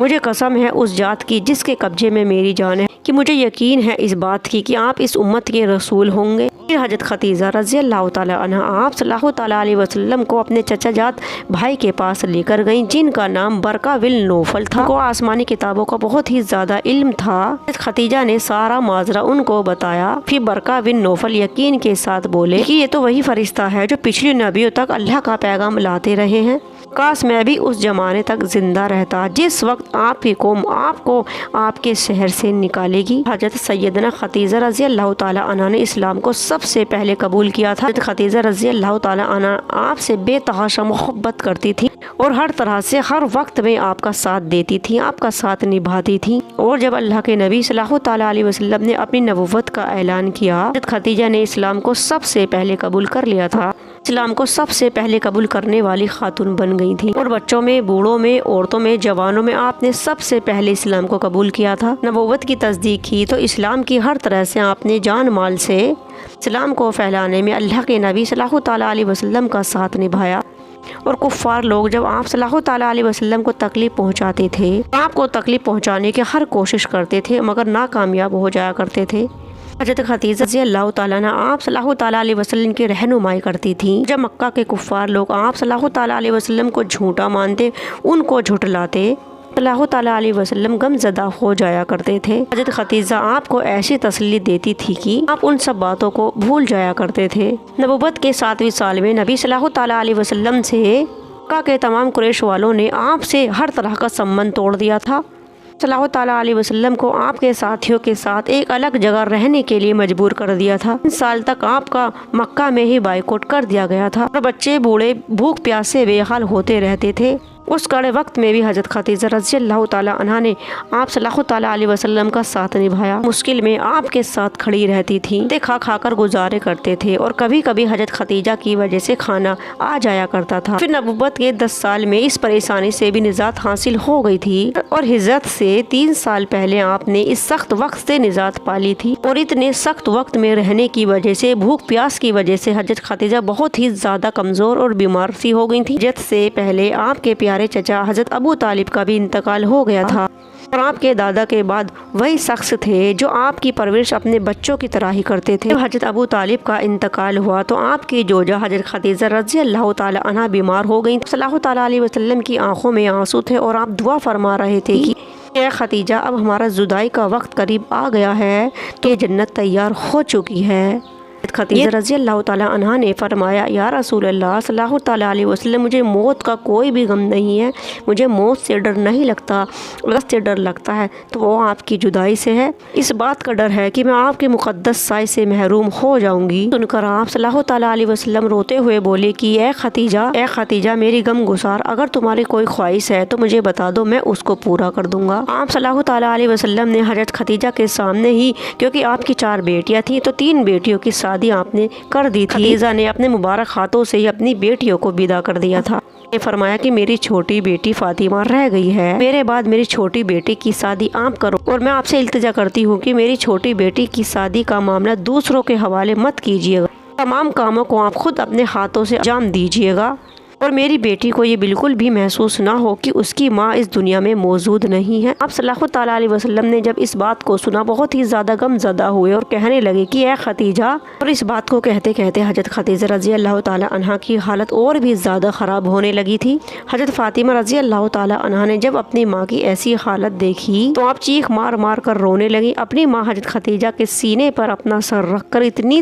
مجھے قسم ہے اس ذات کی جس کے قبضے میں میری جان ہے کہ مجھے یقین ہے اس بات کی کہ آپ اس امت کے رسول ہوں گے۔ پھر حضرت خدیجہ رضی اللہ تعالیٰ عنہ آپ صلی اللہ تعالیٰ علیہ وسلم کو اپنے چچا جات بھائی کے پاس لے کر گئیں، جن کا نام برقہ بن نوفل تھا۔ ان کو آسمانی کتابوں کا بہت ہی زیادہ علم تھا۔ حضرت خدیجہ نے سارا ماجرا ان کو بتایا۔ پھر برقہ بن نوفل یقین کے ساتھ بولے کہ یہ تو وہی فرشتہ ہے جو پچھلی نبیوں تک اللہ کا پیغام لاتے رہے ہیں۔ کاش میں بھی اس زمانے تک زندہ رہتا جس وقت آپ کی قوم آپ کو آپ کے شہر سے نکالے گی۔ حضرت سیدنا خدیجہ رضی اللہ تعالیٰ عنہ نے اسلام کو سب سے پہلے قبول کیا تھا۔ حضرت خدیجہ رضی اللہ تعالیٰ عنہ آپ سے بے تحاشا محبت کرتی تھی اور ہر طرح سے ہر وقت میں آپ کا ساتھ دیتی تھی، آپ کا ساتھ نبھاتی تھی۔ اور جب اللہ کے نبی صلی اللہ تعالیٰ علیہ وسلم نے اپنی نبوت کا اعلان کیا، حضرت خدیجہ نے اسلام کو سب سے پہلے قبول کر لیا تھا۔ اسلام کو سب سے پہلے قبول کرنے والی خاتون بن گئی تھی اور بچوں میں، بوڑھوں میں، عورتوں میں، جوانوں میں آپ نے سب سے پہلے اسلام کو قبول کیا تھا۔ نبوت کی تصدیق کی تو اسلام کی ہر طرح سے آپ نے جان مال سے اسلام کو پھیلانے میں اللہ کے نبی صلی اللہ تعالیٰ علیہ وسلم کا ساتھ نبھایا۔ اور کفار لوگ جب آپ صلی اللہ تعالیٰ علیہ وسلم کو تکلیف پہنچاتے تھے، آپ کو تکلیف پہنچانے کی ہر کوشش کرتے تھے مگر ناکامیاب ہو جایا کرتے تھے۔ حضرت خدیجہ رضی اللہ تعالیٰ عنہ آپ صلی اللہ تعالیٰ علیہ وسلم کی رہنمائی کرتی تھیں۔ جب مکہ کے کفار لوگ آپ صلی اللہ تعالیٰ علیہ وسلم کو جھوٹا مانتے، ان کو جھٹلاتے، صلی اللہ تعالیٰ علیہ وسلم غم زدہ ہو جایا کرتے تھے۔ حضرت خدیجہ آپ کو ایسی تسلی دیتی تھی کہ آپ ان سب باتوں کو بھول جایا کرتے تھے۔ نبوت کے 7ویں سال میں نبی صلی اللہ تعالیٰ علیہ وسلم سے مکہ کے تمام قریش والوں نے آپ سے ہر طرح کا سمبند توڑ دیا تھا۔ صلی اللہ تعالیٰ علیہ وسلم کو آپ کے ساتھیوں کے ساتھ ایک الگ جگہ رہنے کے لیے مجبور کر دیا تھا۔ 3 سال تک آپ کا مکہ میں ہی بائیکاٹ کر دیا گیا تھا اور بچے بوڑھے بھوک پیاس سے بے حال ہوتے رہتے تھے۔ اس کڑے وقت میں بھی حضرت خدیجہ رضی اللہ تعالیٰ عنہ نے آپ صلی اللہ تعالیٰ علیہ وسلم کا ساتھ نبھایا۔ مشکل میں آپ کے ساتھ کھڑی رہتی تھی، کھا کھا کر گزارے کرتے تھے اور کبھی کبھی حضرت خدیجہ کی وجہ سے کھانا آ جایا کرتا تھا۔ پھر نبوت کے 10 سال میں اس پریشانی سے بھی نجات حاصل ہو گئی تھی اور ہجرت سے 3 سال پہلے آپ نے اس سخت وقت سے نجات پالی تھی۔ اور اتنے سخت وقت میں رہنے کی وجہ سے، بھوک پیاس کی وجہ سے حضرت خدیجہ بہت ہی زیادہ کمزور اور بیمار سی ہو گئی تھی۔ ہجرت سے پہلے آپ کے پیارے چچا حضرت ابو طالب کا بھی انتقال ہو گیا تھا اور آپ کے دادا کے بعد وہی شخص تھے جو آپ کی پرورش اپنے بچوں کی طرح ہی کرتے تھے۔ جب حضرت ابو طالب کا انتقال ہوا تو آپ کی جوجا حضرت خدیجہ رضی اللہ تعالی عنہا بیمار ہو گئیں۔ صلی اللہ تعالیٰ علیہ وسلم کی آنکھوں میں آنسو تھے اور آپ دعا فرما رہے تھے کہ اے خدیجہ، اب ہمارا جدائی کا وقت قریب آ گیا ہے تو یہ جنت تیار ہو چکی ہے۔ خدیجہ رضی اللہ تعالیٰ عنہا نے فرمایا، یا رسول اللہ صلی اللہ تعالیٰ علیہ وسلم، مجھے موت کا کوئی بھی غم نہیں ہے، مجھے موت سے ڈر نہیں لگتا، اگر سے ڈر لگتا ہے تو وہ آپ کی جدائی سے ہے۔ اس بات کا ڈر ہے کہ میں آپ کے مقدس سائے سے محروم ہو جاؤں گی۔ سن کر آپ صلی اللہ تعالیٰ علیہ وسلم روتے ہوئے بولے کہ اے خدیجہ میری غم گسار، اگر تمہاری کوئی خواہش ہے تو مجھے بتا دو، میں اس کو پورا کر دوں گا۔ آپ صلی اللہ تعالیٰ علیہ وسلم نے حضرت خدیجہ کے سامنے ہی، کیونکہ آپ کی 4 بیٹیاں تھیں تو 3 بیٹیوں کی شادی آپ نے کر دی تھی۔ خدیجہ نے اپنے مبارک ہاتھوں سے ہی اپنی بیٹیوں کو ودا کر دیا تھا۔ نے فرمایا کہ میری چھوٹی بیٹی فاطمہ رہ گئی ہے، میرے بعد میری چھوٹی بیٹی کی شادی آپ کرو، اور میں آپ سے التجا کرتی ہوں کہ میری چھوٹی بیٹی کی شادی کا معاملہ دوسروں کے حوالے مت کیجیے گا، تمام کاموں کو آپ خود اپنے ہاتھوں سے انجام دیجیے گا، اور میری بیٹی کو یہ بالکل بھی محسوس نہ ہو کہ اس کی ماں اس دنیا میں موجود نہیں ہے۔ اب صلی اللہ تعالیٰ علیہ وسلم نے جب اس بات کو سنا بہت ہی زیادہ غم زدہ ہوئے اور کہنے لگے کہ اے خدیجہ، اور اس بات کو کہتے کہتے حضرت خدیجہ رضی اللہ تعالیٰ عنہا کی حالت اور بھی زیادہ خراب ہونے لگی تھی۔ حضرت فاطمہ رضی اللہ تعالیٰ عنہا نے جب اپنی ماں کی ایسی حالت دیکھی تو آپ چیخ مار مار کر رونے لگی۔ اپنی ماں حضرت خدیجہ کے سینے پر اپنا سر رکھ کر اتنی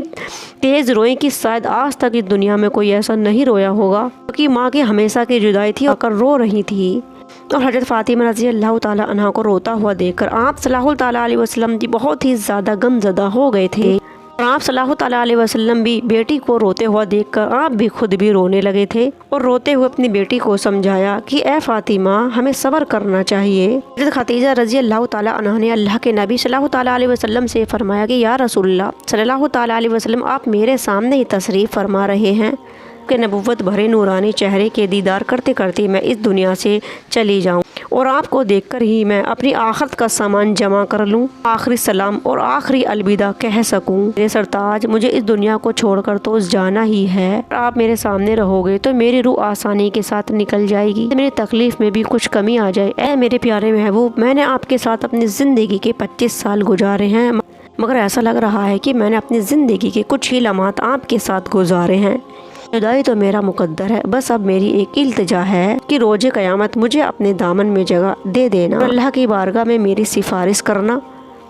تیز روئیں کہ شاید آج تک اس دنیا میں کوئی ایسا نہیں رویا ہوگا، کیونکہ ماں کی ہمیشہ کی جدائی تھی اور رو رہی تھی۔ اور حضرت فاطمہ رضی اللہ تعالیٰ عنہا کو روتا ہوا دیکھ کر آپ صلی اللہ تعالیٰ علیہ وسلم بھی بہت ہی زیادہ غم زدہ ہو گئے تھے، اور آپ صلی اللہ تعالیٰ علیہ وسلم بھی بیٹی کو روتے ہوا دیکھ کر آپ بھی خود بھی رونے لگے تھے، اور روتے ہوئے اپنی بیٹی کو سمجھایا کہ اے فاطمہ، ہمیں صبر کرنا چاہیے۔ حضرت خدیجہ رضی اللہ تعالیٰ عنہا نے اللہ کے نبی صلی اللہ تعالیٰ علیہ وسلم سے فرمایا کہ یا رسول اللہ صلی اللہ تعالیٰ علیہ وسلم، آپ میرے سامنے ہی تشریف فرما رہے ہیں کہ نبوت بھرے نورانی چہرے کے دیدار کرتے کرتے میں اس دنیا سے چلی جاؤں، اور آپ کو دیکھ کر ہی میں اپنی آخرت کا سامان جمع کر لوں، آخری سلام اور آخری الوداع کہہ سکوں۔ میرے سرتاج، مجھے اس دنیا کو چھوڑ کر تو جانا ہی ہے، آپ میرے سامنے رہو گے تو میری روح آسانی کے ساتھ نکل جائے گی، میری تکلیف میں بھی کچھ کمی آ جائے۔ اے میرے پیارے محبوب، میں نے آپ کے ساتھ اپنی زندگی کے 25 سال گزارے ہیں، مگر ایسا لگ رہا ہے کہ میں نے اپنی زندگی کے کچھ ہی لمحات آپ کے ساتھ گزارے ہیں۔ جدائی تو میرا مقدر ہے، بس اب میری ایک التجا ہے کہ روز قیامت مجھے اپنے دامن میں جگہ دے دینا، اللہ کی بارگاہ میں میری سفارش کرنا،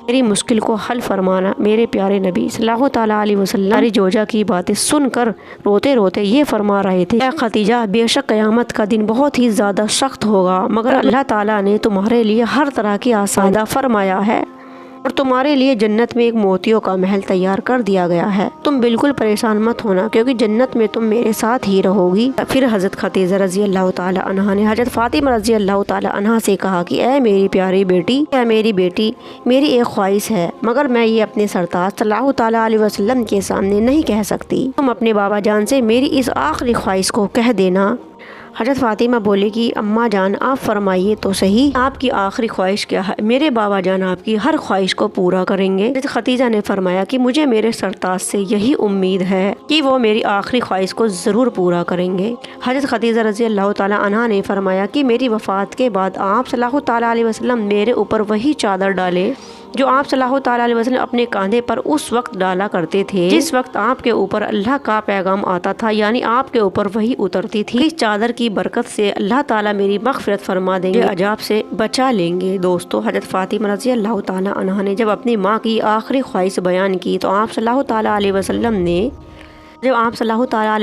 میری مشکل کو حل فرمانا۔ میرے پیارے نبی صلی اللہ تعالیٰ علیہ وسلم ہماری جوجا کی باتیں سن کر روتے روتے یہ فرما رہے تھے، اے خدیجہ، بے شک قیامت کا دن بہت ہی زیادہ سخت ہوگا، مگر اللہ تعالیٰ نے تمہارے لیے ہر طرح کی آسانی فرمایا ہے اور تمہارے لیے جنت میں ایک موتیوں کا محل تیار کر دیا گیا ہے۔ تم بالکل پریشان مت ہونا، کیونکہ جنت میں تم میرے ساتھ ہی رہو گی۔ پھر حضرت خدیجہ رضی اللہ تعالی عنہا نے حضرت فاطمہ رضی اللہ تعالی عنہا سے کہا کہ اے میری پیاری بیٹی، اے میری بیٹی، میری ایک خواہش ہے، مگر میں یہ اپنے سرتاج صلی اللہ تعالی علیہ وسلم کے سامنے نہیں کہہ سکتی، تم اپنے بابا جان سے میری اس آخری خواہش کو کہہ دینا۔ حضرت فاطمہ بولے کہ اماں جان، آپ فرمائیے تو صحیح، آپ کی آخری خواہش کیا ہے؟ میرے بابا جان آپ کی ہر خواہش کو پورا کریں گے۔ حضرت خدیجہ نے فرمایا کہ مجھے میرے سرتاج سے یہی امید ہے کہ وہ میری آخری خواہش کو ضرور پورا کریں گے۔ حضرت خدیجہ رضی اللہ تعالی عنہا نے فرمایا کہ میری وفات کے بعد آپ صلی اللہ تعالی علیہ وسلم میرے اوپر وہی چادر ڈالے جو آپ صلی اللہ تعالی علیہ وسلم اپنے کاندھے پر اس وقت ڈالا کرتے تھے جس وقت آپ کے اوپر اللہ کا پیغام آتا تھا، یعنی آپ کے اوپر وہی اترتی تھی۔ اس چادر کی برکت سے اللہ تعالیٰ میری مغفرت فرما دیں گے، عذاب سے بچا لیں گے۔ دوستو، حضرت فاطمہ رضی اللہ تعالی عنہا نے جب اپنی ماں کی آخری خواہش بیان کی تو آپ صلی اللہ تعالی علیہ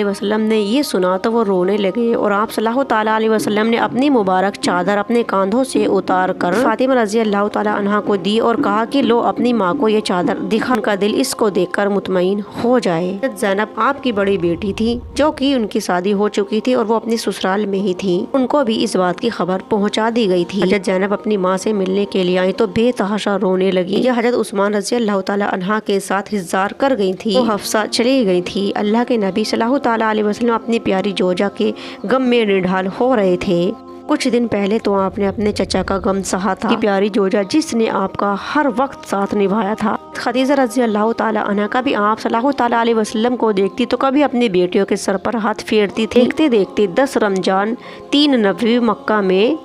وسلم نے یہ سنا تو وہ رونے لگے، اور آپ صلی اللہ تعالیٰ علیہ وسلم نے اپنی مبارک چادر اپنے کاندھوں سے اتار کر فاطمہ رضی اللہ تعالیٰ عنہا کو دی اور کہا کہ لو اپنی ماں کو یہ چادر دکھا، ان کا دل اس کو دیکھ کر مطمئن ہو جائے۔ حضرت زینب آپ کی بڑی بیٹی تھی، جو کہ ان کی شادی ہو چکی تھی اور وہ اپنی سسرال میں ہی تھی، ان کو بھی اس بات کی خبر پہنچا دی گئی تھی۔ حضرت زینب اپنی ماں سے ملنے کے لیے آئی تو بے تحاشا رونے لگی۔ یہ حضرت عثمان رضی اللہ تعالیٰ عنہا کے ساتھ ہزار کر گئی تھی، وہ حفصہ چلی گئی تھی۔ اللہ کے نبی صلی اللہ تعالیٰ علیہ وسلم اپنی پیاری جوجا کے غم میں نڈھال ہو رہے تھے۔ کچھ دن پہلے تو آپ نے اپنے چچا کا غم سہا تھا، پیاری جوجا جس نے آپ کا ہر وقت ساتھ نبھایا تھا۔ خدیجہ رضی اللہ تعالی عنہا کبھی آپ صلی اللہ تعالی علیہ وسلم کو دیکھتی تو کبھی اپنی بیٹیوں کے سر پر ہاتھ پھیرتی تھی۔ دیکھتے دیکھتے 10 رمضان 3 نبوی مکہ میں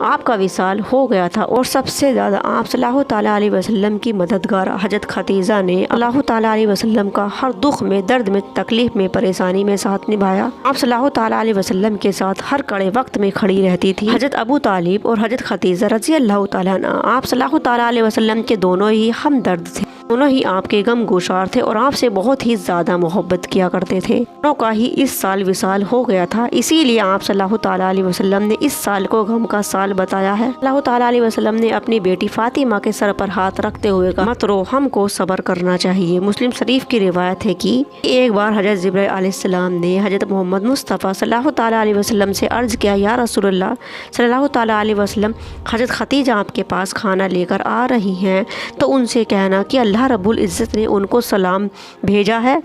آپ کا وصال ہو گیا تھا، اور سب سے زیادہ آپ صلی اللہ تعالیٰ علیہ وسلم کی مددگار حضرت خدیجہ نے اللہ تعالیٰ علیہ وسلم کا ہر دکھ میں، درد میں، تکلیف میں، پریشانی میں ساتھ نبھایا۔ آپ صلی اللہ تعالیٰ علیہ وسلم کے ساتھ ہر کڑے وقت میں کھڑی رہتی تھی۔ حضرت ابو طالب اور حضرت خدیجہ رضی اللہ تعالیٰ عنہ آپ صلی اللہ تعالیٰ علیہ وسلم کے دونوں ہی ہمدرد تھے، دونوں ہی آپ کے غم گسار تھے اور آپ سے بہت ہی زیادہ محبت کیا کرتے تھے۔ دونوں کا ہی اس سال وصال ہو گیا تھا، اسی لیے آپ صلی اللہ تعالیٰ علیہ وسلم نے اس سال کو غم کا سال بتایا ہے۔ اللہ تعالیٰ علیہ وسلم نے اپنی بیٹی فاطمہ کے سر پر ہاتھ رکھتے ہوئے کہا، مت رو، ہم کو صبر کرنا چاہیے۔ مسلم شریف کی روایت ہے کہ ایک بار حضرت جبرائیل علیہ السلام نے حضرت محمد مصطفیٰ صلی اللہ تعالیٰ علیہ وسلم سے عرض کیا، یا رسول اللہ صلی اللہ تعالیٰ علیہ وسلم، حضرت خدیجہ آپ کے پاس کھانا لے کر آ رہی ہیں تو ان سے کہنا کہ اللہ رب العزت نے ان کو سلام بھیجا ہے،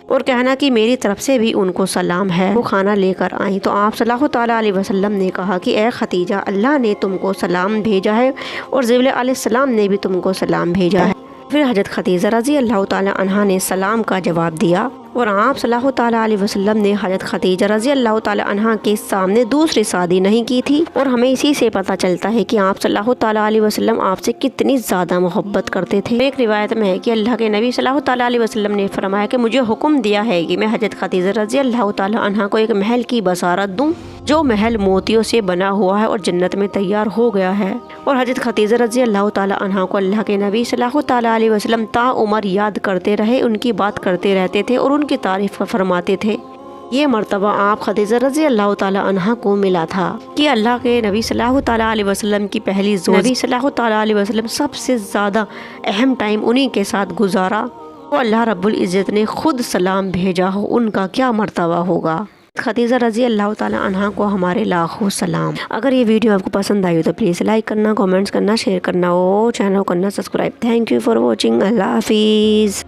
اور کہنا کہ میری طرف سے بھی ان کو سلام ہے۔ وہ کھانا لے کر آئیں تو آپ صلی اللہ تعالیٰ علیہ وسلم نے کہا کہ اے خدیجہ، اللہ نے تم کو سلام بھیجا ہے اور جبرائیل علیہ السلام نے بھی تم کو سلام بھیجا ہے۔ پھر حضرت خدیجہ رضی اللہ تعالیٰ عنہا نے سلام کا جواب دیا، اور آپ صلی اللہ تعالیٰ علیہ وسلم نے حضرت خدیجہ رضی اللہ تعالیٰ عنہا کے سامنے دوسری شادی نہیں کی تھی، اور ہمیں اسی سے پتہ چلتا ہے کہ آپ صلی اللہ تعالیٰ علیہ وسلم آپ سے کتنی زیادہ محبت کرتے تھے۔ ایک روایت میں ہے کہ اللہ کے نبی صلی اللہ تعالیٰ علیہ وسلم نے فرمایا کہ مجھے حکم دیا ہے کہ میں حضرت خدیجہ رضی اللہ تعالیٰ عنہا کو ایک محل کی بشارت دوں، جو محل موتیوں سے بنا ہوا ہے اور جنت میں تیار ہو گیا ہے۔ اور حضرت خدیجہ رضی اللہ تعالیٰ عنہا کو اللہ کے نبی صلی اللہ تعالیٰ علیہ وسلم تا عمر یاد کرتے رہے، ان کی بات کرتے رہتے تھے اور ان کی تعریف فرماتے تھے۔ یہ مرتبہ آپ خدیجہ رضی اللہ تعالیٰ عنہا کو ملا تھا کہ اللہ کے نبی صلی اللہ تعالیٰ علیہ وسلم کی پہلی زوج، نبی صلی اللہ تعالیٰ علیہ وسلم سب سے زیادہ اہم ٹائم انہی کے ساتھ گزارا، تو اللہ رب العزت نے خود سلام بھیجا ہو، ان کا کیا مرتبہ ہوگا۔ خدیجہ رضی اللہ تعالیٰ عنہا کو ہمارے لاکھوں سلام۔ اگر یہ ویڈیو آپ کو پسند آئی ہو تو پلیز لائک کرنا، کامنٹس کرنا، شیئر کرنا اور چینل کو کرنا subscribe. Thank you for watching. اللہ حافظ۔